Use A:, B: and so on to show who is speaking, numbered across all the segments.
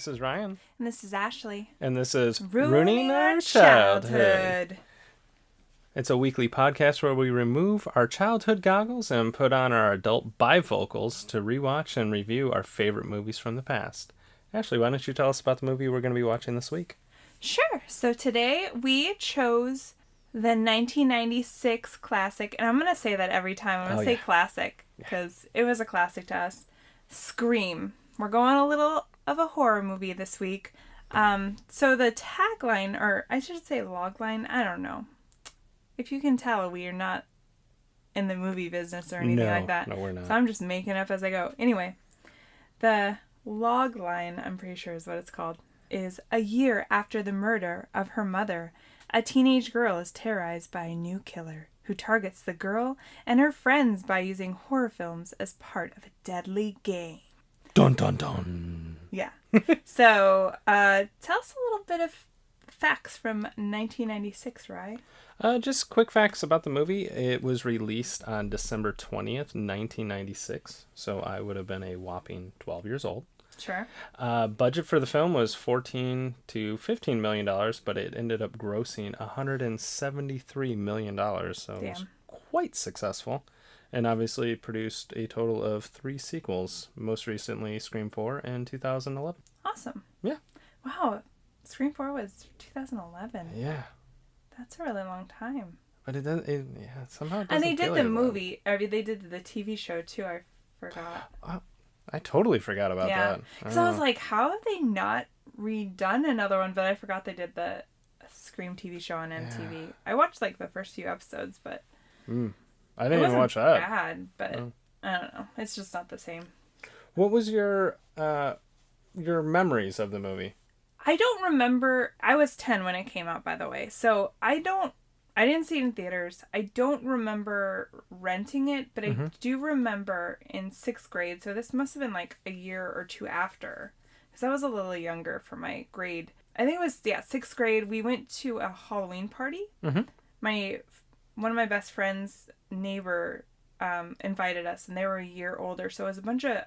A: This is Ryan.
B: And this is Ashley.
A: And this is
B: Ruining Our Childhood.
A: It's a weekly podcast where we remove our childhood goggles and put on our adult bifocals to rewatch and review our favorite movies from the past. Ashley, why don't you tell us about the movie we're going to be watching this week?
B: Sure. So today we chose the 1996 classic, and I'm going to say that every time. I'm going to say classic because it was a classic to us. Scream. We're going a little of a horror movie this week. So the tagline, or I should say logline, I don't know. If you can tell, we are not in the movie business or anything like that.
A: No, we're not.
B: So I'm just making up as I go. Anyway, the logline, I'm pretty sure is what it's called, is a year after the murder of her mother, a teenage girl is terrorized by a new killer who targets the girl and her friends by using horror films as part of a deadly game.
A: Dun, dun, dun.
B: Yeah. So, tell us a little bit of facts from 1996, right?
A: Just quick facts about the movie. It was released on December 20th, 1996. So I would have been a whopping 12 years old.
B: Sure.
A: Budget for the film was $14 to $15 million, but it ended up grossing $173 million. So it was quite successful. And obviously produced a total of 3 sequels, most recently Scream 4 in 2011.
B: Awesome.
A: Yeah.
B: Wow. Scream 4 was 2011.
A: Yeah.
B: That's a really long time.
A: But it doesn't, somehow it doesn't.
B: And they did the movie, I mean, they did the TV show too, I forgot.
A: I totally forgot about that.
B: Because I was like, how have they not redone another one? But I forgot they did the Scream TV show on MTV. Yeah. I watched like the first few episodes, but...
A: I didn't even watch that.
B: Bad, but I don't know. It's just not the same.
A: What was your memories of the movie?
B: I don't remember. I was 10 when it came out, by the way. So I didn't see it in theaters. I don't remember renting it, but I do remember in 6th grade. So this must have been like a year or two after, because I was a little younger for my grade. I think it was 6th grade. We went to a Halloween party. One of my best friends' neighbor invited us, and they were a year older. So it was a bunch of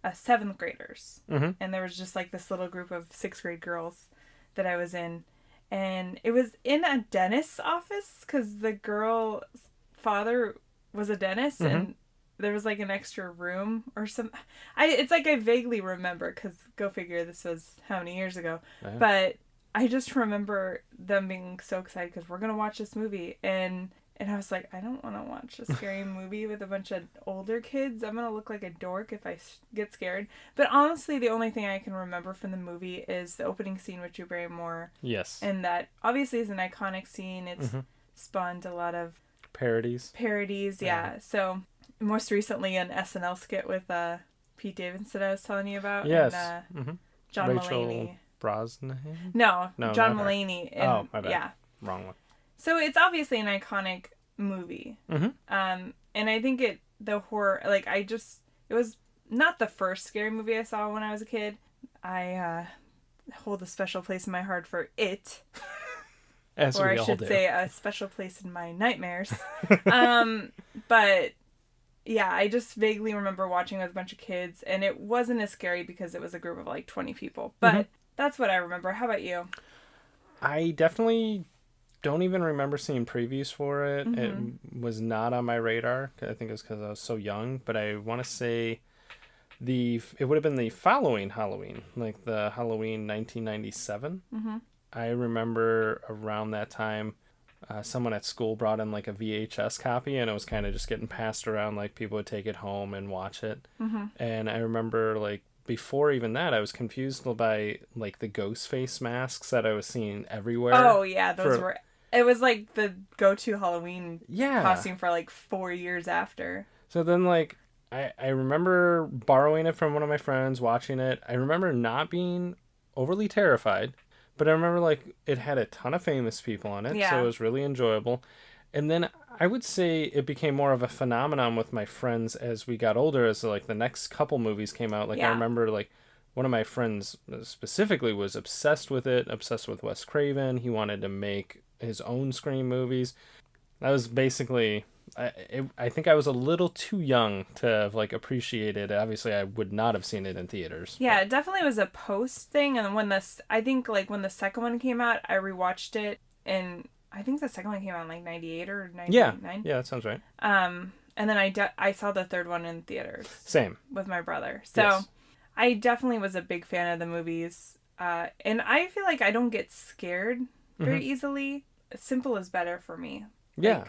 B: 7th graders. And there was just like this little group of 6th grade girls that I was in. And it was in a dentist's office because the girl's father was a dentist, and there was like an extra room or some. It's like I vaguely remember, because go figure, this was how many years ago. But I just remember them being so excited because we're gonna watch this movie, and I was like, I don't want to watch a scary movie with a bunch of older kids. I'm going to look like a dork if I get scared. But honestly, the only thing I can remember from the movie is the opening scene with Drew Barrymore.
A: Yes.
B: And that obviously is an iconic scene. It's spawned a lot of...
A: Parodies,
B: yeah. So, most recently an SNL skit with Pete Davidson that I was telling you about.
A: Yes.
B: And John
A: Rachel
B: Mulaney.
A: Brosnahan?
B: No, John Mulaney.
A: And, my bad.
B: Yeah.
A: Wrong one.
B: So it's obviously an iconic movie. And I think it was not the first scary movie I saw when I was a kid. I hold a special place in my heart for It.
A: As
B: or
A: we
B: I
A: all
B: should
A: do.
B: say a special place in my nightmares. But yeah, I just vaguely remember watching with a bunch of kids, and it wasn't as scary because it was a group of like 20 people. But that's what I remember. How about you?
A: I definitely don't even remember seeing previews for it. It was not on my radar. I think it was because I was so young. But I want to say it would have been the following Halloween, like the Halloween 1997. I remember around that time, someone at school brought in like a VHS copy, and it was kind of just getting passed around. Like people would take it home and watch it. And I remember like before even that, I was confused by like the ghost face masks that I was seeing everywhere.
B: Oh yeah, those were. It was like the go-to Halloween costume for like 4 years after.
A: So then like I remember borrowing it from one of my friends, watching it. I remember not being overly terrified, but I remember like it had a ton of famous people on it, so it was really enjoyable. And then I would say it became more of a phenomenon with my friends as we got older, as like the next couple movies came out. Like I remember like one of my friends specifically was obsessed with it, obsessed with Wes Craven. He wanted to make his own Scream movies. That was basically I think I was a little too young to have like appreciated it. Obviously, I would not have seen it in theaters.
B: Yeah, it definitely was a post thing. And I think like when the second one came out, I rewatched it, and I think the second one came out in like 98 or 99.
A: Yeah, that sounds right.
B: And then I saw the third one in theaters.
A: Same.
B: With my brother. So yes. I definitely was a big fan of the movies. And I feel like I don't get scared very easily. Simple is better for me.
A: Yeah.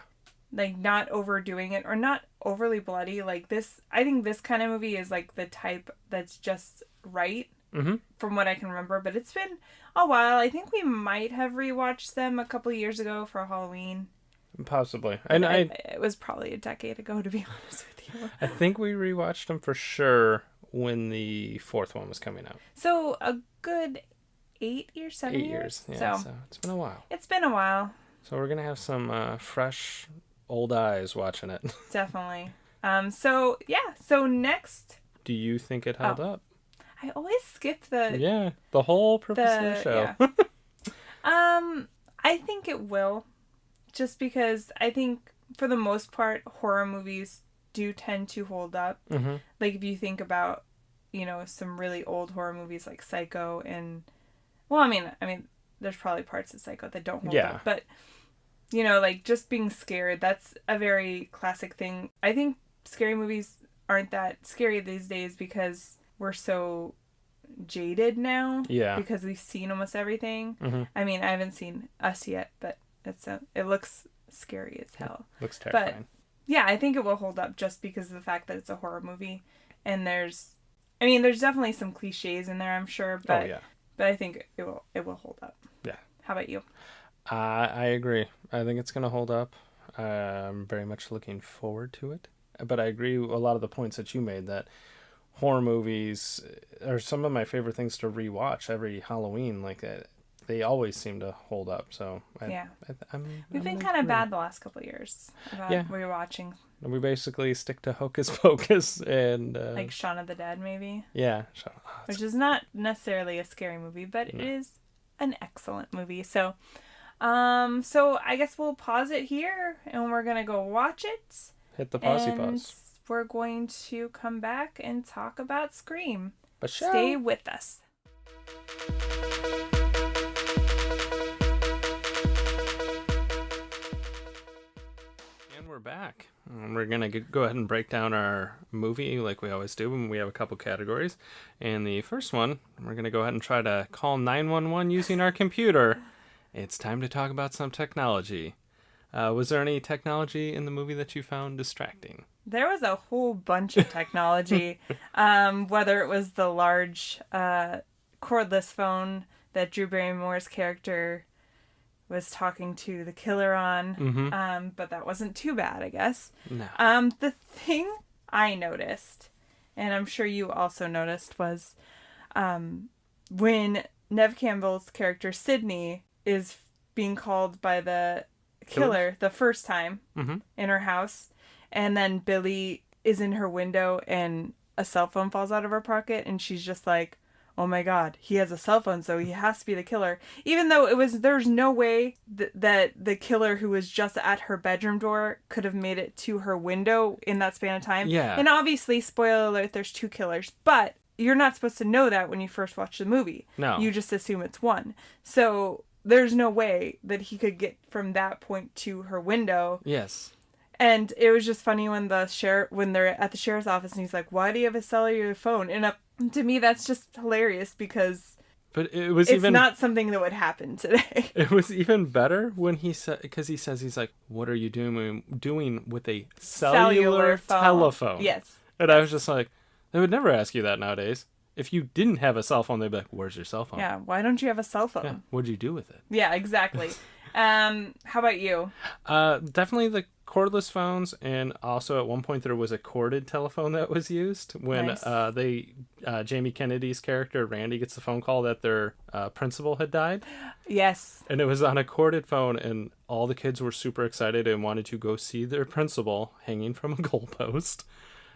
B: Like not overdoing it or not overly bloody. Like this, I think this kind of movie is like the type that's just right from what I can remember. But it's been a while. I think we might have rewatched them a couple of years ago for Halloween.
A: Possibly.
B: It was probably a decade ago, to be honest with you.
A: I think we rewatched them for sure when the fourth one was coming out.
B: So a good 8 years, 7 years.
A: 8 years, yeah. So it's been a while.
B: It's been a while.
A: So we're going to have some fresh old eyes watching it.
B: Definitely. So next.
A: Do you think it held up?
B: I always skip the
A: whole purpose of the show.
B: Yeah. I think it will. Just because I think, for the most part, horror movies do tend to hold up. Like, if you think about, some really old horror movies like Psycho and... Well, I mean, there's probably parts of Psycho that don't hold up. But, like, just being scared, that's a very classic thing. I think scary movies aren't that scary these days because we're so jaded now. Yeah. Because we've seen almost everything. I mean, I haven't seen Us yet, but... It looks scary as hell.
A: Looks terrifying.
B: But, yeah, I think it will hold up just because of the fact that it's a horror movie. And there's definitely some cliches in there, I'm sure. But, but I think it will hold up. Yeah. How about you?
A: I agree. I think it's going to hold up. I'm very much looking forward to it. But I agree with a lot of the points that you made, that horror movies are some of my favorite things to rewatch every Halloween. Like that. They always seem to hold up, so...
B: We've been kind of bad the last couple of years about rewatching.
A: We basically stick to Hocus Pocus and...
B: like Shaun of the Dead, maybe?
A: Yeah.
B: Which is not necessarily a scary movie, but it is an excellent movie. So I guess we'll pause it here, and we're going to go watch it.
A: Hit the pause.
B: We're going to come back and talk about Scream.
A: Ba-show.
B: Stay with us.
A: We're back. We're going to go ahead and break down our movie like we always do, and we have a couple categories. And the first one, we're going to go ahead and try to call 911 using our computer. It's time to talk about some technology. Was there any technology in the movie that you found distracting?
B: There was a whole bunch of technology, whether it was the large cordless phone that Drew Barrymore's character was talking to the killer on, but that wasn't too bad, I guess. No. The thing I noticed, and I'm sure you also noticed, was when Neve Campbell's character Sydney is being called by the killer the first time in her house, and then Billy is in her window and a cell phone falls out of her pocket, and she's just like, oh my god, he has a cell phone, so he has to be the killer. Even though there's no way that the killer who was just at her bedroom door could have made it to her window in that span of time. Yeah. And obviously, spoiler alert, there's 2 killers. But you're not supposed to know that when you first watch the movie. No. You just assume it's one. So there's no way that he could get from that point to her window. Yes. And it was just funny when when they're at the sheriff's office and he's like, why do you have a cellular phone? And to me, that's just hilarious because it's not something that would happen today.
A: It was even better when he said, because he's like, what are you doing with a cellular telephone? Yes. And I was just like, they would never ask you that nowadays. If you didn't have a cell phone, they'd be like, where's your cell phone?
B: Yeah, why don't you have a cell phone?
A: Yeah, what'd you do with it?
B: Yeah, exactly. How about you?
A: Definitely the cordless phones, and also at one point there was a corded telephone that was used when Jamie Kennedy's character Randy gets the phone call that their principal had died. Yes. And it was on a corded phone, and all the kids were super excited and wanted to go see their principal hanging from a goalpost.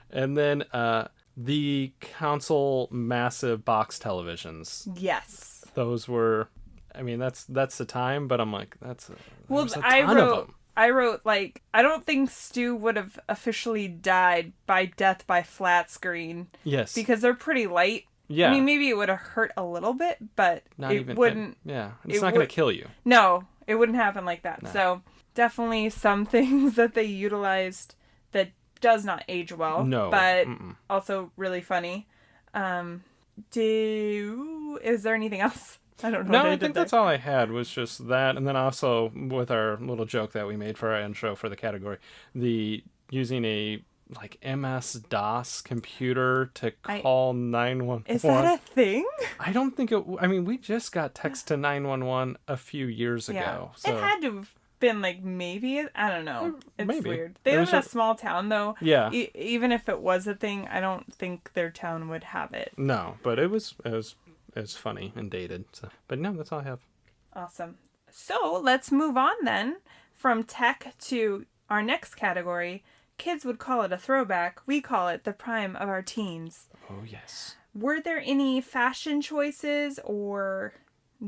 A: And then the console massive box televisions. Yes. Those were, I mean, that's the time, but I'm like, I
B: I wrote, like, I don't think Stu would have officially died by death by flat screen.
A: Yes.
B: Because they're pretty light.
A: Yeah.
B: I mean, maybe it would have hurt a little bit, but
A: Not
B: it
A: even,
B: wouldn't.
A: yeah. It's not going to kill you.
B: No, it wouldn't happen like that.
A: No.
B: So definitely some things that they utilized that does not age well.
A: No.
B: But also really funny. Is there anything else? I don't know.
A: No, I think that's all I had was just that. And then also with our little joke that we made for our intro for the category, the using a like MS-DOS computer to call 911.
B: Is that a thing?
A: I don't think it... I mean, we just got text to 911 a few years ago. So.
B: It had to have been like maybe... I don't know. It's
A: maybe.
B: Weird. They live in a small town, though.
A: Yeah.
B: Even if it was a thing, I don't think their town would have it.
A: No, but it was funny and dated. So. But no, that's all I have.
B: Awesome. So let's move on then from tech to our next category. Kids would call it a throwback. We call it the prime of our teens.
A: Oh, yes.
B: Were there any fashion choices or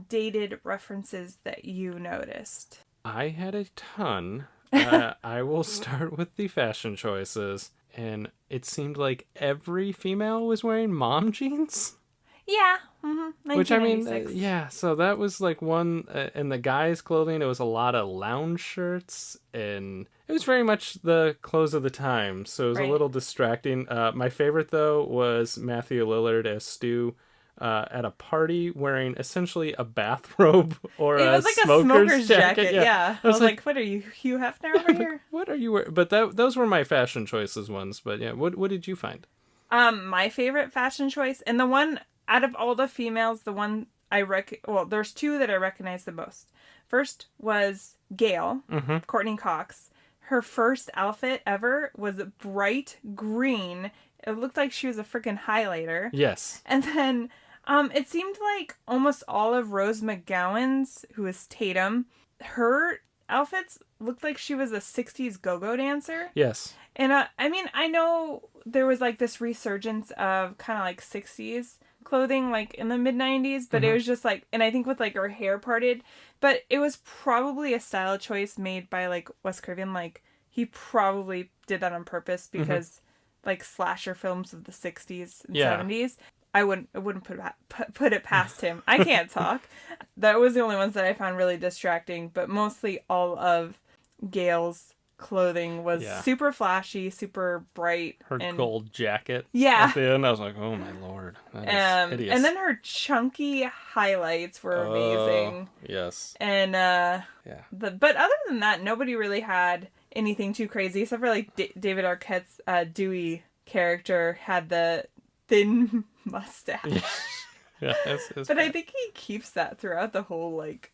B: dated references that you noticed?
A: I had a ton. I will start with the fashion choices. And it seemed like every female was wearing mom jeans.
B: Yeah. Mm-hmm.
A: Which, I mean, yeah, so that was like one, in the guys' clothing, it was a lot of lounge shirts, and it was very much the clothes of the time, so it was a little distracting. My favorite, though, was Matthew Lillard as Stu at a party wearing essentially a bathrobe or
B: it was like a smoker's jacket. Yeah. I was like, what are you, Hugh Hefner over here?
A: What are you wearing? But those were my fashion choices ones, but yeah, what did you find?
B: My favorite fashion choice, and the one... Out of all the females, the one there's two that I recognize the most. First was Gail, Courtney Cox. Her first outfit ever was bright green. It looked like she was a freaking highlighter.
A: Yes.
B: And then it seemed like almost all of Rose McGowan's, who is Tatum, her outfits looked like she was a 60s go-go dancer.
A: Yes.
B: And I mean, I know there was like this resurgence of kind of like 60s clothing like in the mid 90s, but it was just like, and I think with like her hair parted, but it was probably a style choice made by like Wes Craven. Like he probably did that on purpose because like slasher films of the 60s and 70s, I wouldn't put it past him. I can't talk. That was the only ones that I found really distracting, but mostly all of Gail's clothing was super flashy, super bright.
A: Her gold jacket.
B: Yeah.
A: At the end, I was like, oh my lord, that is hideous.
B: And then her chunky highlights were amazing.
A: Yes.
B: And but other than that, nobody really had anything too crazy, except for like David Arquette's Dewey character had the thin mustache.
A: Yeah,
B: but I think he keeps that throughout the whole like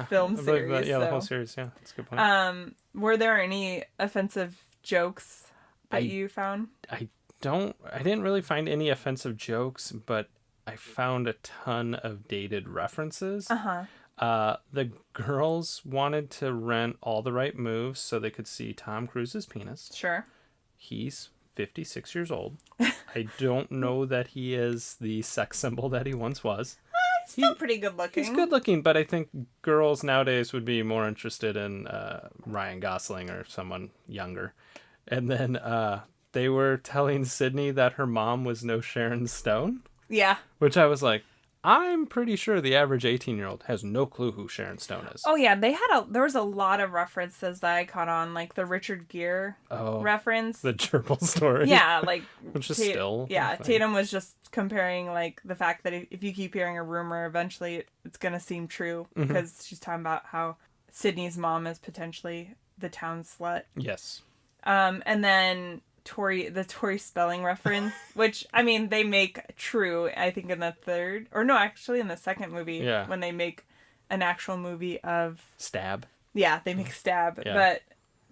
B: film series.
A: The whole series. Yeah, that's a good point.
B: Were there any offensive jokes that you found?
A: I didn't really find any offensive jokes, but I found a ton of dated references. The girls wanted to rent All the Right Moves so they could see Tom Cruise's penis.
B: Sure.
A: He's 56 years old. I don't know that he is the sex symbol that he once was.
B: Still pretty good looking.
A: He's good looking, but I think girls nowadays would be more interested in Ryan Gosling or someone younger. And then they were telling Sydney that her mom was no Sharon Stone.
B: Yeah.
A: Which I was like, I'm pretty sure the average 18-year-old has no clue who Sharon Stone is.
B: Oh yeah, there was a lot of references that I caught on, like the Richard Gere reference.
A: The gerbil story.
B: Yeah, like
A: which is still.
B: Yeah, Tatum was just comparing like the fact that if you keep hearing a rumor, eventually it's gonna seem true because she's talking about how Sydney's mom is potentially the town slut.
A: Yes.
B: And then the Tori Spelling reference, which, I mean, they make true, I think, in the third, or no, actually in the second movie, when they make an actual movie of...
A: Stab.
B: Yeah, they make Stab, but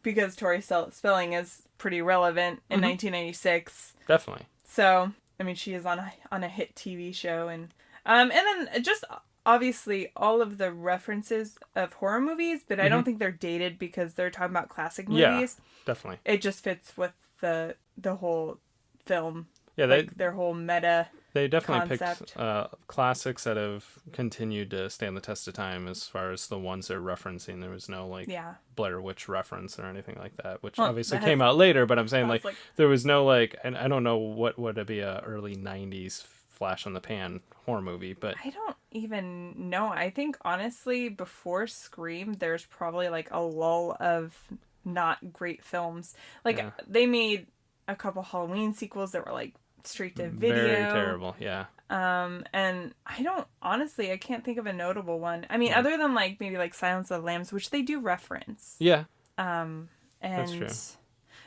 B: because Tori Spelling is pretty relevant in 1996.
A: Definitely.
B: So, I mean, she is on a hit TV show, and then just... Obviously, all of the references of horror movies, but I don't think they're dated because they're talking about classic movies.
A: Yeah, definitely.
B: It just fits with the whole film.
A: Yeah,
B: like their whole meta.
A: they definitely
B: concept.
A: picked classics that have continued to stand the test of time as far as the ones they're referencing. There was no like Blair Witch reference or anything like that, which obviously came out later, but I'm saying like there was no like, and I don't know what would be a early 90s flash on the pan horror movie, but
B: I don't even know. I think honestly before Scream there's probably like a lull of not great films. Like they made a couple Halloween sequels that were like straight to video.
A: Very terrible, yeah.
B: And I can't think of a notable one. I mean, other than like maybe like Silence of the Lambs, which they do reference.
A: Yeah.
B: And
A: that's true.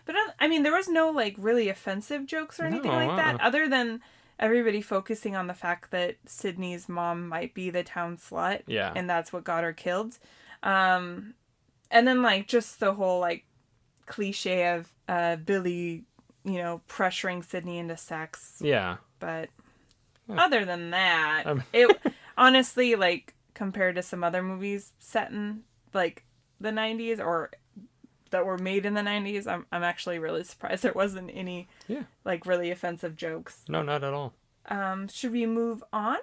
B: But I mean, there was no like really offensive jokes or anything like that, other than everybody focusing on the fact that Sydney's mom might be the town slut.
A: Yeah.
B: And that's what got her killed. And then like just the whole like cliche of Billy, you know, pressuring Sydney into sex.
A: Yeah.
B: But other than that, it honestly, like, compared to some other movies set in like the 90s or that were made in the 90s, I'm actually really surprised there wasn't any like really offensive jokes.
A: No, not at all.
B: Should we move on?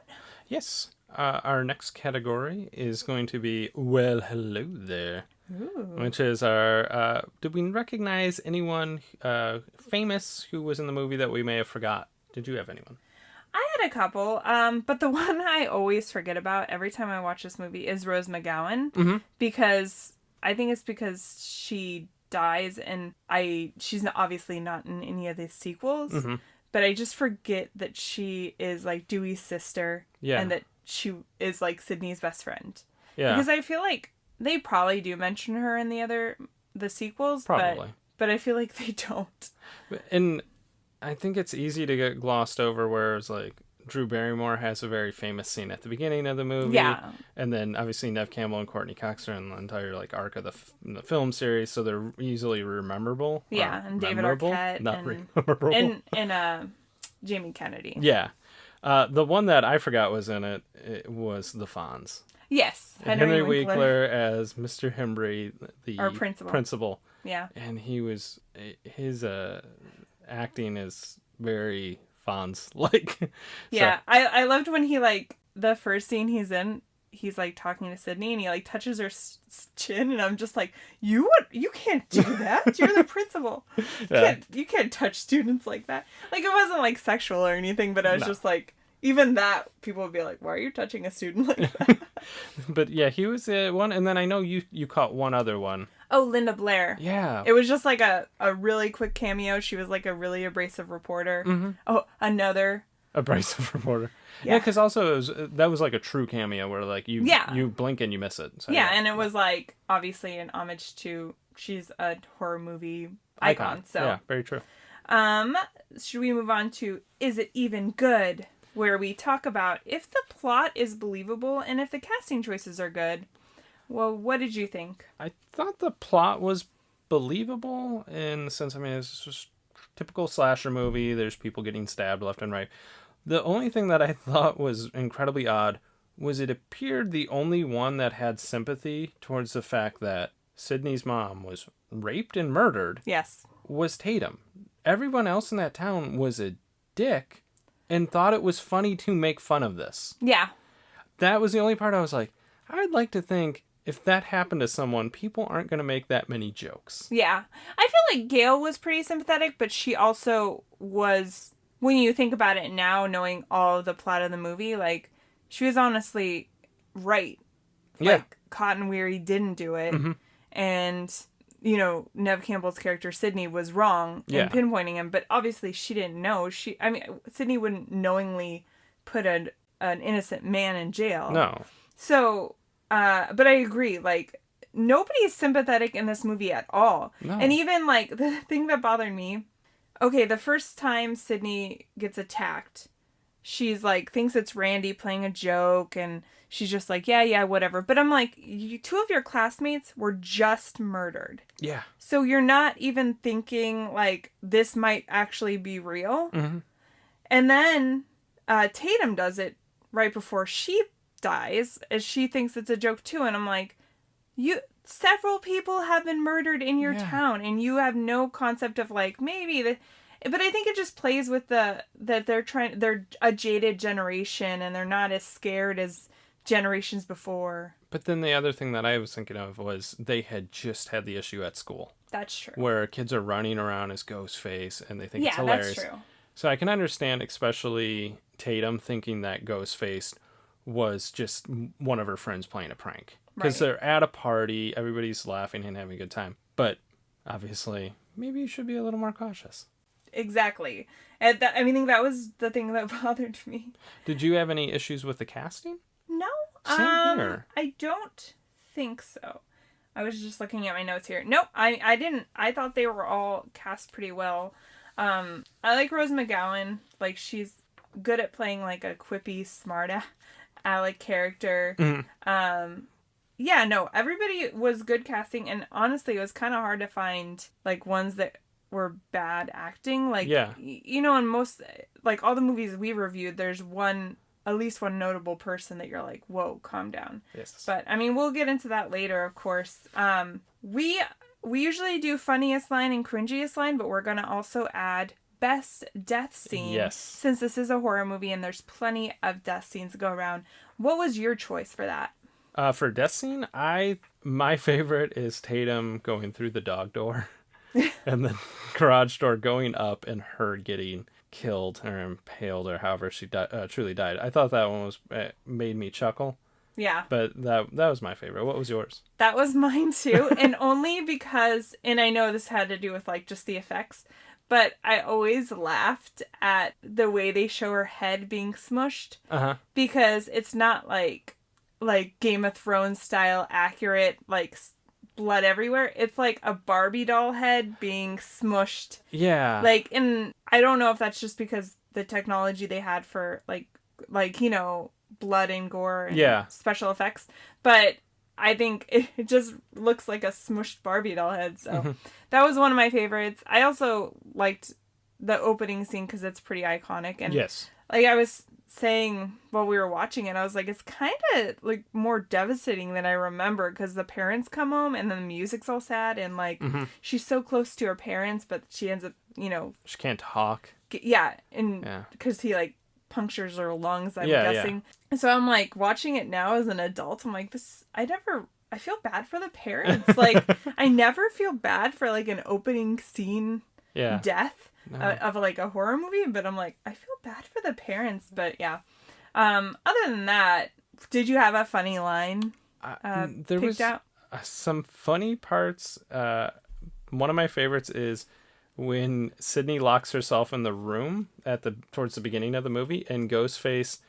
A: Yes. Our next category is going to be Well, Hello There. Ooh. Which is our, did we recognize anyone famous who was in the movie that we may have forgot? Did you have anyone?
B: I had a couple, but the one I always forget about every time I watch this movie is Rose McGowan, because I think it's because she dies and she's obviously not in any of the sequels, but I just forget that she is like Dewey's sister and that she is like Sydney's best friend. Yeah. Because I feel like they probably do mention her in the sequels, but I feel like they don't.
A: And I think it's easy to get glossed over, whereas like Drew Barrymore has a very famous scene at the beginning of the movie. Yeah. And then obviously Neve Campbell and Courtney Cox are in the entire like arc of the film series, so they're easily rememberable.
B: Yeah, and David Arquette. Not rememberable. And Jamie Kennedy.
A: Yeah. The one that I forgot was in it was The Fonz.
B: Yes.
A: Henry Winkler as Mr. Hembry, the principal.
B: Yeah.
A: And his acting is very Fonz-like.
B: Yeah. So. I loved when he, like, the first scene he's in, he's, like, talking to Sydney, and he, like, touches her chin, and I'm just like, you can't do that. You're the principal. You can't touch students like that. Like, it wasn't, like, sexual or anything, but I was just like, even that, people would be like, why are you touching a student like that?
A: But yeah, he was one, and then I know you caught one other one.
B: Oh, Linda Blair.
A: Yeah.
B: It was just like a really quick cameo. She was like a really abrasive reporter. Mm-hmm. Oh, another
A: abrasive reporter. Yeah, because also that was like a true cameo where like you blink and you miss it. So,
B: and it was like obviously an homage to, she's a horror movie icon. So
A: yeah, very true.
B: Should we move on to Is It Even Good? Where we talk about if the plot is believable and if the casting choices are good. Well, what did you think?
A: I thought the plot was believable in the sense, I mean, it's just typical slasher movie. There's people getting stabbed left and right. The only thing that I thought was incredibly odd was it appeared the only one that had sympathy towards the fact that Sydney's mom was raped and murdered.
B: Yes.
A: Was Tatum. Everyone else in that town was a dick and thought it was funny to make fun of this.
B: Yeah.
A: That was the only part I was like, I'd like to think if that happened to someone, people aren't going to make that many jokes.
B: Yeah. I feel like Gail was pretty sympathetic, but she also was, when you think about it now, knowing all of the plot of the movie, like, she was honestly right.
A: Yeah.
B: Like, Cotton Weary didn't do it. Mm-hmm. And, you know, Neve Campbell's character, Sydney, was wrong in pinpointing him, but obviously she didn't know. Sydney wouldn't knowingly put an innocent man in jail.
A: No.
B: So, but I agree, like, nobody's sympathetic in this movie at all. No. And even, like, the thing that bothered me, okay, the first time Sydney gets attacked, she's, like, thinks it's Randy playing a joke, and she's just like, yeah, whatever. But I'm like, two of your classmates were just murdered.
A: Yeah.
B: So you're not even thinking, like, this might actually be real. Mm-hmm. And then Tatum does it right before she dies, as she thinks it's a joke too. And I'm like, several people have been murdered in your town, and you have no concept of, like, maybe But I think it just plays with that they're a jaded generation and they're not as scared as generations before.
A: But then the other thing that I was thinking of was they had just had the issue at school.
B: That's true.
A: Where kids are running around as Ghostface and they think it's
B: Yeah,
A: hilarious.
B: that's true.
A: So I can understand, especially Tatum thinking that Ghostface was just one of her friends playing a prank. Because they're at a party, everybody's laughing and having a good time. But obviously, maybe you should be a little more cautious.
B: Exactly. And I think that was the thing that bothered me.
A: Did you have any issues with the casting?
B: No.
A: Same here.
B: I don't think so. I was just looking at my notes here. Nope, I didn't. I thought they were all cast pretty well. I like Rose McGowan. Like, she's good at playing, like, a quippy, smart Alec character. Mm-hmm. Yeah, no, everybody was good casting, and honestly, it was kind of hard to find, like, ones that were bad acting. Like,
A: yeah.
B: You know, in most, like, all the movies we reviewed, there's at least one notable person that you're like, whoa, calm down.
A: Yes.
B: But, I mean, we'll get into that later, of course. We usually do funniest line and cringiest line, but we're going to also add best death scene.
A: Yes.
B: Since this is a horror movie and there's plenty of death scenes to go around. What was your choice for that?
A: For death scene, my favorite is Tatum going through the dog door and the garage door going up and her getting killed or impaled or however she truly died. I thought that one made me chuckle.
B: Yeah.
A: But that was my favorite. What was yours?
B: That was mine too. And only because, and I know this had to do with like just the effects, but I always laughed at the way they show her head being smushed.
A: Uh-huh.
B: Because it's not like Game of Thrones style accurate, like blood everywhere. It's like a Barbie doll head being smushed.
A: Yeah.
B: Like, and I don't know if that's just because the technology they had for like, you know, blood and gore and special effects, but I think it just looks like a smushed Barbie doll head. So that was one of my favorites. I also liked the opening scene because it's pretty iconic. And
A: yes,
B: like I was saying while we were watching it, I was like, it's kind of like more devastating than I remember because the parents come home and then the music's all sad and like she's so close to her parents, but she ends up, you know, she
A: can't talk.
B: And because he like punctures her lungs, I'm guessing. And so I'm like watching it now as an adult. I'm like, I feel bad for the parents. Like I never feel bad for like an opening scene death of like a horror movie, but I'm like, I feel bad for the parents. But yeah. Other than that, did you have a funny line
A: there was
B: out?
A: Some funny parts. One of my favorites is when Sydney locks herself in the room towards the beginning of the movie, and Ghostface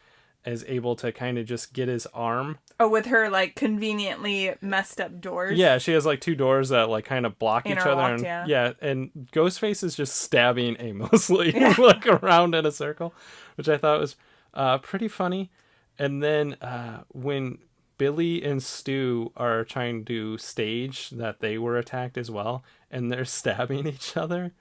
A: is able to kind of just get his arm.
B: Oh, with her like conveniently messed up doors.
A: Yeah, she has like two doors that like kind of block each other. And Ghostface is just stabbing aimlessly like around in a circle, which I thought was pretty funny. And then when Billy and Stu are trying to stage that they were attacked as well, and they're stabbing each other,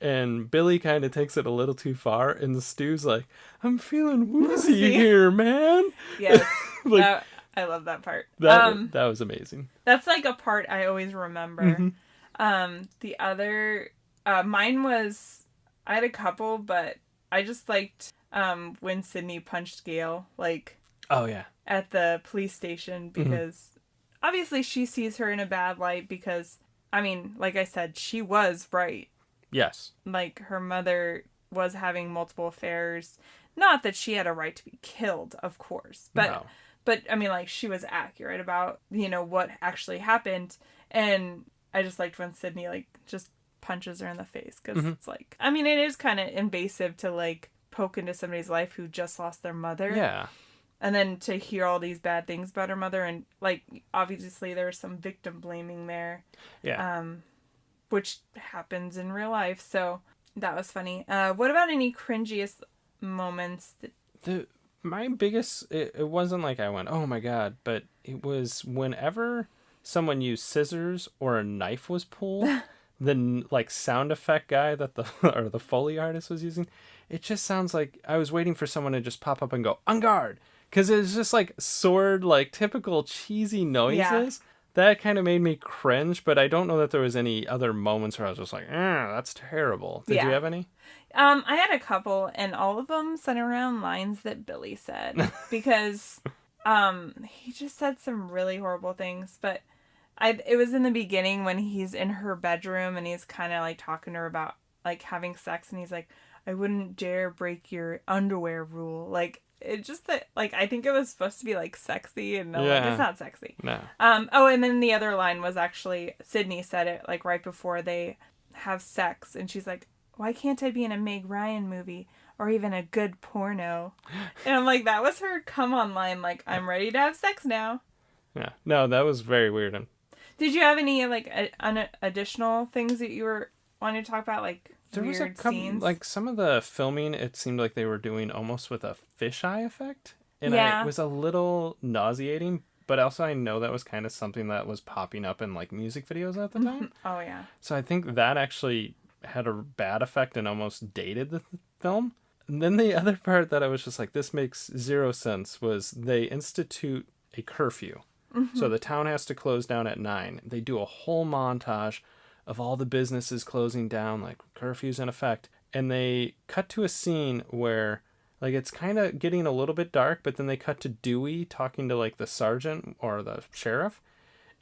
A: and Billy kind of takes it a little too far, and Stu's like, I'm feeling woozy here, man.
B: Yes. Like, I love that part.
A: That was amazing.
B: That's like a part I always remember. The other, mine was, I had a couple, but I just liked when Sydney punched Gail, like,
A: oh yeah,
B: at the police station, because obviously she sees her in a bad light because, I mean, like I said, she was right.
A: Yes.
B: Like, her mother was having multiple affairs. Not that she had a right to be killed, of course. But, I mean, like, she was accurate about, you know, what actually happened. And I just liked when Sydney, like, just punches her in the face. Because it's like, I mean, it is kind of invasive to, like, poke into somebody's life who just lost their mother.
A: Yeah.
B: And then to hear all these bad things about her mother. And, like, obviously there was some victim blaming there.
A: Yeah.
B: Which happens in real life, so that was funny. What about any cringiest moments?
A: My biggest, it wasn't like I went, oh my god, but it was whenever someone used scissors or a knife was pulled, the like sound effect guy that the Foley artist was using, it just sounds like I was waiting for someone to just pop up and go, on guard, because it's just like sword, like typical cheesy noises. that kind of made me cringe, but I don't know that there was any other moments where I was just like, that's terrible. Did you have any?
B: I had a couple, and all of them centered around lines that Billy said. Because he just said some really horrible things, but it was in the beginning when he's in her bedroom and he's kind of like talking to her about like having sex, and he's like, I wouldn't dare break your underwear rule. Like, it just that, like, I think it was supposed to be like sexy, and no, like, it's not sexy.
A: No.
B: Oh, and then the other line was actually Sydney said it like right before they have sex, and she's like, why can't I be in a Meg Ryan movie or even a good porno? And I'm like, that was her come on line, like, I'm ready to have sex now.
A: Yeah. No, that was very weird.
B: Did you have any like additional things that you were wanting to talk about, like
A: there
B: weird
A: was a couple,
B: scenes?
A: like some of the filming, it seemed like they were doing almost with a fisheye effect, and it was a little nauseating. But also, I know that was kind of something that was popping up in like music videos at the time.
B: Oh yeah.
A: So I think that actually had a bad effect and almost dated the film. And then the other part that I was just like, this makes zero sense, was they institute a curfew. So the town has to close down at 9. They do a whole montage of all the businesses closing down, like curfew's in effect. And they cut to a scene where, like, it's kind of getting a little bit dark, but then they cut to Dewey talking to, like, the sergeant or the sheriff.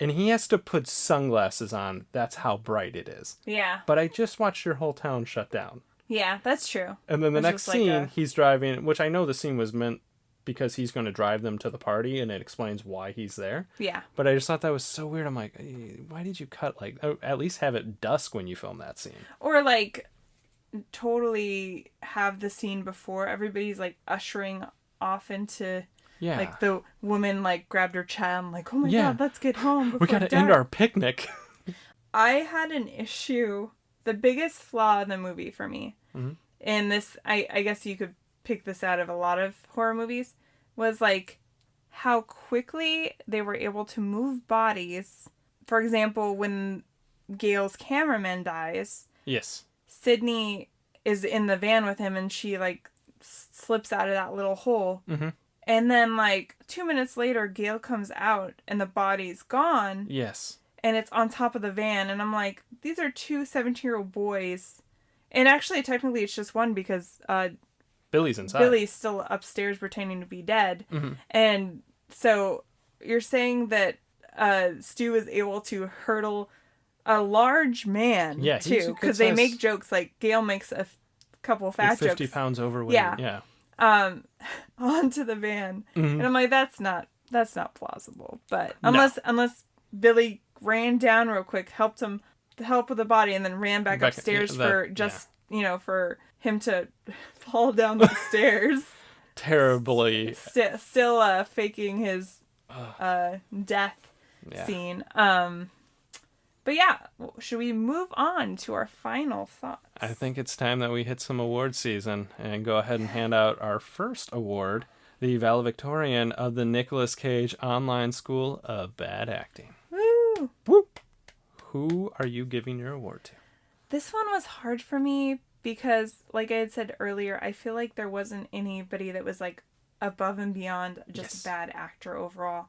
A: And he has to put sunglasses on. That's how bright it is.
B: Yeah.
A: But I just watched your whole town shut down.
B: Yeah, that's true.
A: And then the next scene, he's driving, which I know the scene was meant because he's going to drive them to the party, and it explains why he's there.
B: Yeah.
A: But I just thought that was so weird. I'm like, why did you cut, like, at least have it dusk when you film that scene?
B: Or, like, totally have the scene before everybody's, like, ushering off into... Yeah. Like, the woman, like, grabbed her child and, like, oh my God, let's get home before
A: we gotta end our picnic.
B: I had an issue. The biggest flaw in the movie for me, and this, I guess you could pick this out of a lot of horror movies, was, like, how quickly they were able to move bodies. For example, when Gail's cameraman dies.
A: Yes.
B: Sydney is in the van with him, and she, like, slips out of that little hole. Mm-hmm. And then, like, 2 minutes later, Gail comes out, and the body's gone.
A: Yes.
B: And it's on top of the van, and I'm like, these are 2 17-year-old boys. And actually, technically, it's just one, because
A: Billy's inside.
B: Billy's still upstairs pretending to be dead. Mm-hmm. And so you're saying that Stu is able to hurdle a large man, too. Because they make jokes, like, Gail makes a couple fat
A: 50
B: jokes.
A: 50 pounds overweight. Yeah.
B: Onto the van. And I'm like, that's not plausible. But unless Billy ran down real quick, helped with the body, and then ran back upstairs for him to fall down the stairs.
A: Terribly.
B: Still faking his death scene. But yeah, should we move on to our final thoughts?
A: I think it's time that we hit some award season and go ahead and hand out our first award, the valedictorian of the Nicolas Cage Online School of Bad Acting.
B: Woo!
A: Whoop! Who are you giving your award to?
B: This one was hard for me because, like I had said earlier, I feel like there wasn't anybody that was, like, above and beyond just a bad actor overall.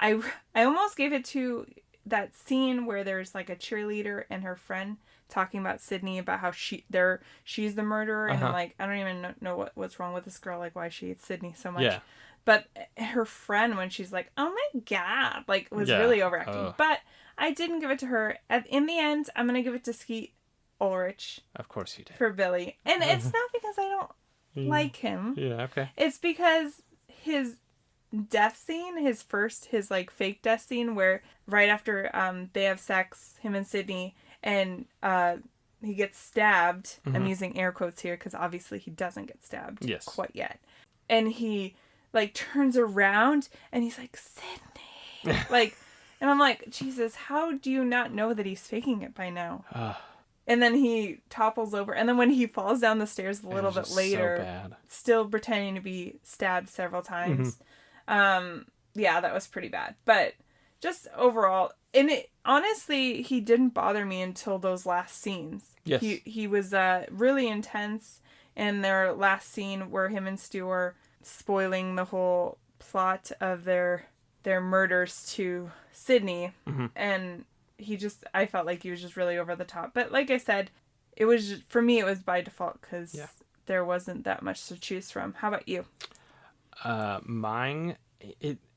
B: I almost gave it to that scene where there's, like, a cheerleader and her friend talking about Sydney, about how she's the murderer, and I'm like, I don't even know what's wrong with this girl, like, why she hates Sydney so much. Yeah. But her friend, when she's like, oh my God, like, was really overacting. But I didn't give it to her. In the end, I'm going to give it to Skeet Ulrich.
A: Of course you did.
B: For Billy. And it's not because I don't like him.
A: Yeah, okay.
B: It's because his death scene, his like fake death scene, where right after they have sex, him and Sydney, and he gets stabbed. I'm using air quotes here because obviously he doesn't get stabbed quite yet. And he, like, turns around and he's like, Sydney. Like, and I'm like, Jesus, how do you not know that he's faking it by now? And then he topples over. And then when he falls down the stairs a little bit later, still pretending to be stabbed several times. Yeah, that was pretty bad. But just overall, and honestly, he didn't bother me until those last scenes. Yes. He was really intense in their last scene where him and Stu are spoiling the whole plot of their their murders to Sydney.
A: Mm-hmm.
B: And I felt like he was just really over the top. But like I said, it was, for me, it was by default because there wasn't that much to choose from. How about you?
A: Mine,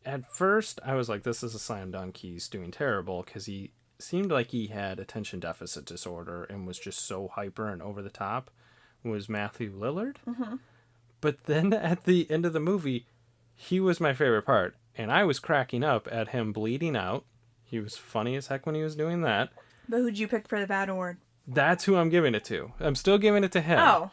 A: at first, I was like, this is a slam dunk. He's doing terrible because he seemed like he had attention deficit disorder and was just so hyper and over the top, was Matthew Lillard.
B: Mm-hmm.
A: But then at the end of the movie, he was my favorite part. And I was cracking up at him bleeding out. He was funny as heck when he was doing that.
B: But who'd you pick for the bad award?
A: That's who I'm giving it to. I'm still giving it to him.
B: Oh.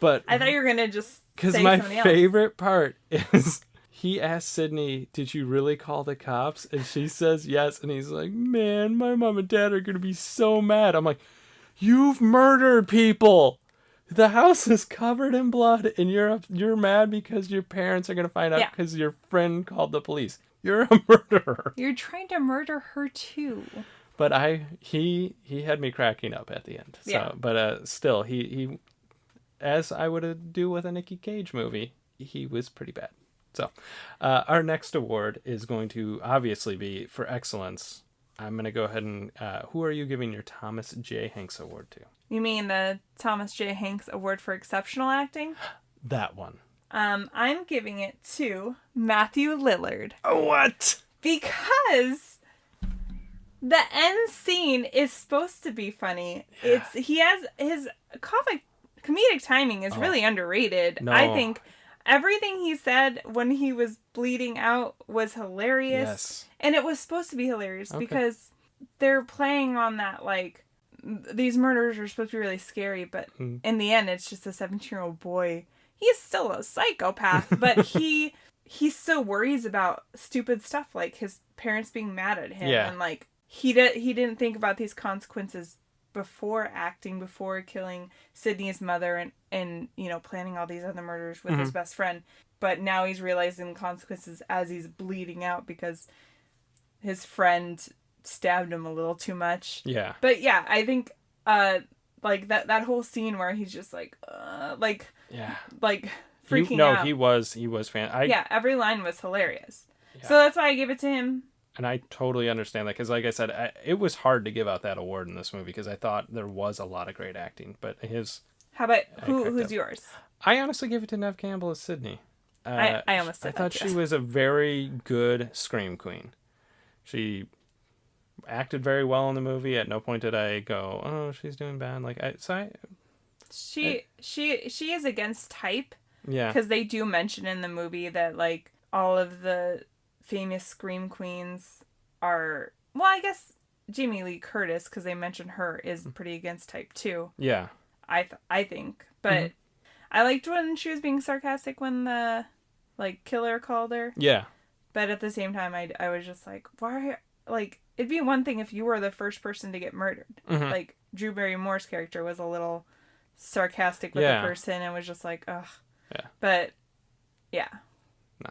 A: But
B: I thought you were going to just
A: because
B: say
A: my
B: somebody else.
A: favorite part is he asked Sydney, did you really call the cops? And she says yes. And he's like, man, my mom and dad are going to be so mad. I'm like, you've murdered people. The house is covered in blood, and you're mad because your parents are going to find out because your friend called the police. You're a murderer.
B: You're trying to murder her too.
A: But he had me cracking up at the end. So, yeah. But still, he as I would do with a Nicolas Cage movie, he was pretty bad. So, our next award is going to obviously be for excellence. I'm going to go ahead and who are you giving your Thomas J. Hanks Award to?
B: You mean the Thomas J. Hanks Award for Exceptional Acting?
A: That one.
B: I'm giving it to Matthew Lillard.
A: Oh, what?
B: Because the end scene is supposed to be funny.
A: Yeah.
B: He has his comedic timing is really underrated.
A: No.
B: I think everything he said when he was bleeding out was hilarious.
A: Yes.
B: And it was supposed to be hilarious because they're playing on that, like, these murders are supposed to be really scary, but in the end, it's just a 17-year-old boy. He's still a psychopath, but he still worries about stupid stuff, like his parents being mad at him.
A: Yeah.
B: And, like, he didn't think about these consequences before killing Sydney's mother and you know, planning all these other murders with his best friend. But now he's realizing the consequences as he's bleeding out because his friend stabbed him a little too much.
A: Yeah.
B: But yeah, I think like that whole scene where he's just like freaking out.
A: He was fan.
B: Yeah, every line was hilarious. Yeah. So that's why I gave it to him.
A: And I totally understand that because, like I said, it was hard to give out that award in this movie because I thought there was a lot of great acting. But
B: How about who's yours?
A: I honestly gave it to Neve Campbell as Sydney.
B: I almost said
A: I thought she was a very good scream queen. She acted very well in the movie. At no point did I go, "Oh, she's doing bad." She
B: is against type.
A: Yeah.
B: Because they do mention in the movie that, like, all of the famous scream queens are, well, I guess Jamie Lee Curtis, because they mention her, is pretty against type too.
A: Yeah.
B: I think, but I liked when she was being sarcastic when the, like, killer called her.
A: Yeah.
B: But at the same time, I was just like, why? Like, it'd be one thing if you were the first person to get murdered. Mm-hmm. Like, Drew Barrymore's character was a little sarcastic with the person and was just like, ugh.
A: Yeah.
B: But, yeah.
A: No,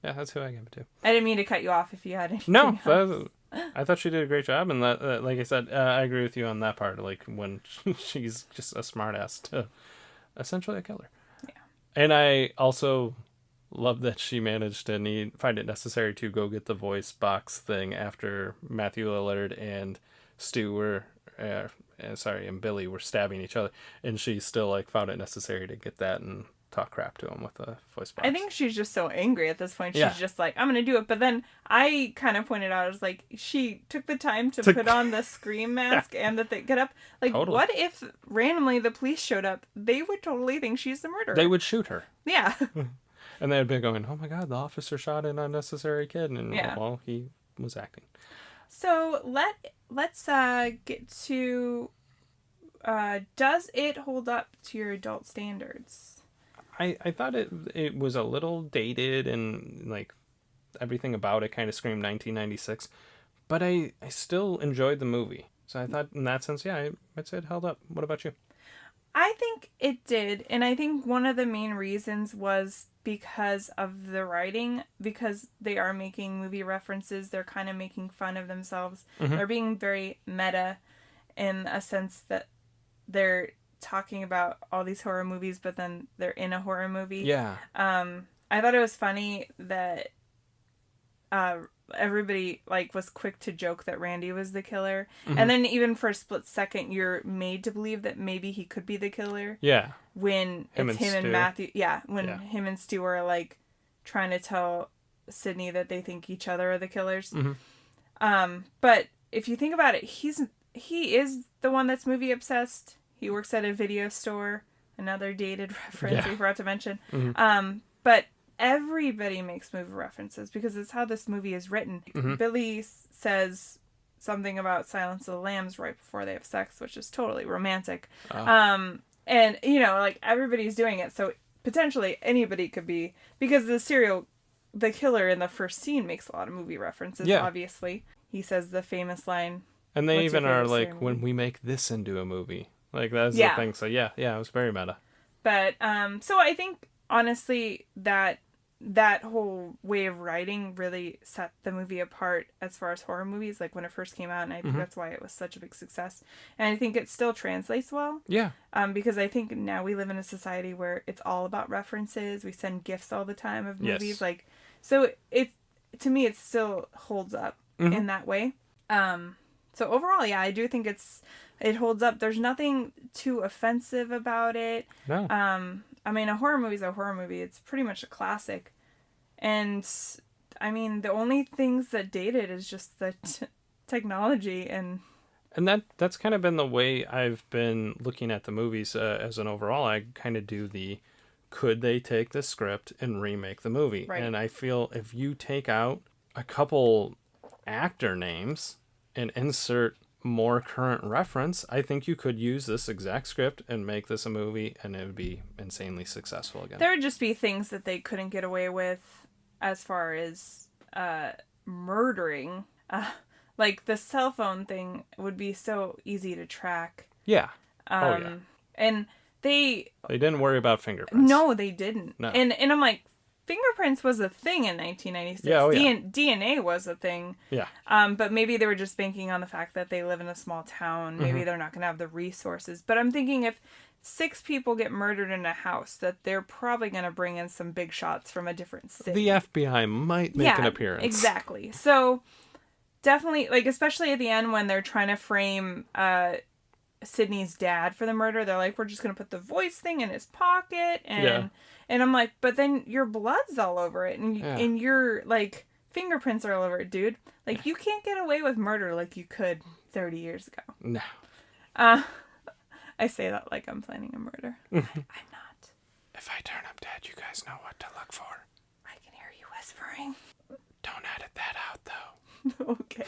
A: yeah, that's who I give it to.
B: I didn't mean to cut you off if you had anything
A: else. I thought she did a great job, and that, like I said, I agree with you on that part. Like when she's just a smartass to essentially a killer. Yeah. And I also love that she managed to find it necessary to go get the voice box thing after Matthew Lillard and Stu and Billy were stabbing each other, and she still like found it necessary to get that and talk crap to him with a voice box.
B: I think she's just so angry at this point. She's just like, I'm going to do it. But then I kind of pointed out, I was like, she took the time to put on the scream mask and the thing. Get up. Like, what if randomly the police showed up? They would totally think she's the murderer.
A: They would shoot her.
B: Yeah.
A: And they'd be going, oh my God, the officer shot an unnecessary kid. And well, he was acting.
B: So let's get to, does it hold up to your adult standards?
A: I thought it was a little dated and like everything about it kind of screamed 1996, but I still enjoyed the movie. So I thought in that sense, I'd say it held up. What about you?
B: I think it did. And I think one of the main reasons was because of the writing, because they are making movie references. They're kind of making fun of themselves. Mm-hmm. They're being very meta in a sense that they're talking about all these horror movies, but then they're in a horror movie.
A: Yeah.
B: I thought it was funny that everybody like was quick to joke that Randy was the killer. And then even for a split second, you're made to believe that maybe he could be the killer.
A: Yeah.
B: When it's him and Matthew. Yeah. When him and Stu are like trying to tell Sydney that they think each other are the killers. But if you think about it, he is the one that's movie obsessed. He works at a video store. Another dated reference we forgot to mention. But everybody makes movie references because it's how this movie is written. Billy says something about Silence of the Lambs right before they have sex, which is totally romantic. And, you know, like, everybody's doing it. So potentially anybody could be, because the killer in the first scene makes a lot of movie references, obviously. He says the famous line.
A: And they even are like, when we make this into a movie. Like, that's the thing. So, yeah, it was very meta.
B: But, so I think, honestly, that whole way of writing really set the movie apart as far as horror movies, like when it first came out, and I think that's why it was such a big success. And I think it still translates well. Yeah. Because I think now we live in a society where it's all about references. We send gifs all the time of movies. Like, so to me, it still holds up in that way. So overall, yeah, I do think it holds up. There's nothing too offensive about it. No. I mean, a horror movie is a horror movie. It's pretty much a classic. And, I mean, the only things that date it is just the technology. And
A: that's kind of been the way I've been looking at the movies as an overall. I kind of do could they take the script and remake the movie? Right. And I feel if you take out a couple actor names and insert more current reference, I think you could use this exact script and make this a movie, and it would be insanely successful again.
B: There would just be things that they couldn't get away with as far as murdering. Like the cell phone thing would be so easy to track. Yeah. And they
A: didn't worry about fingerprints.
B: No, they didn't. No. And I'm like, fingerprints was a thing in 1996. Yeah, DNA was a thing. Yeah. But maybe they were just banking on the fact that they live in a small town. Maybe they're not going to have the resources. But I'm thinking if 6 people get murdered in a house, that they're probably going to bring in some big shots from a different city.
A: The FBI might make an appearance.
B: Exactly. So definitely, like, especially at the end when they're trying to frame Sydney's dad for the murder, they're like, we're just going to put the voice thing in his pocket. And I'm like, but then your blood's all over it, and your, like, fingerprints are all over it, dude. Like, you can't get away with murder like you could 30 years ago. No. I say that like I'm planning a murder. I'm not.
A: If I turn up dead, you guys know what to look for.
B: I can hear you whispering.
A: Don't edit that out, though.
B: Okay.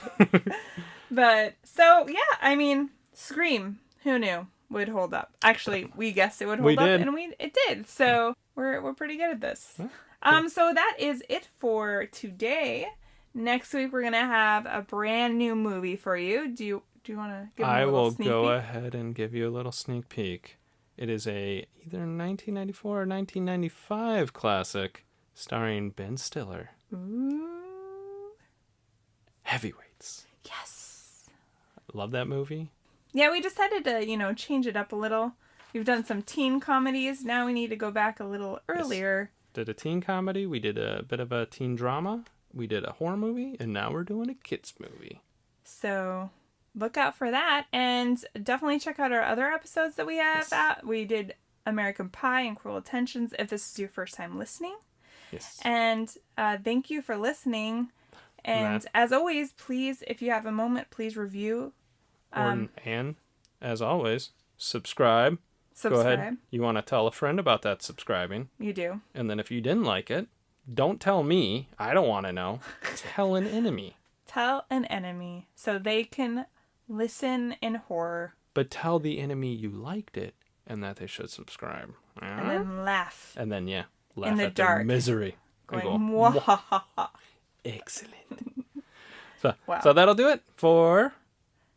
B: But, so, yeah, I mean, Scream, who knew, would hold up. Actually, we guessed it would hold up, and it did. So... We're pretty good at this. So that is it for today. Next week we're gonna have a brand new movie for you. Do you want to give me a little sneak peek?
A: I will go ahead and give you a little sneak peek. It is either 1994 or 1995 classic starring Ben Stiller. Ooh. Heavyweights. Yes. Love that movie.
B: Yeah, we decided to, change it up a little. We've done some teen comedies. Now we need to go back a little earlier.
A: Yes. Did a teen comedy. We did a bit of a teen drama. We did a horror movie. And now we're doing a kids movie.
B: So look out for that. And definitely check out our other episodes that we have. Yes. We did American Pie and Cruel Intentions if this is your first time listening. Yes. And thank you for listening. And as always, please, if you have a moment, please review.
A: And as always, subscribe. Go ahead. You want to tell a friend about that subscribing.
B: You do.
A: And then if you didn't like it, don't tell me. I don't want to know. Tell an enemy.
B: Tell an enemy so they can listen in horror.
A: But tell the enemy you liked it and that they should subscribe.
B: And then laugh.
A: And then, laugh
B: in the
A: at
B: dark.
A: Their misery.
B: Going, Mwahaha.
A: Excellent. So that'll do it for...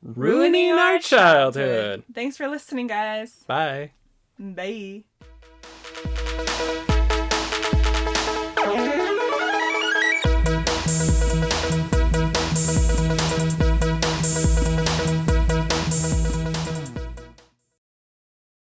A: Ruining Our Childhood.
B: Thanks for listening, guys.
A: Bye.
B: Bye.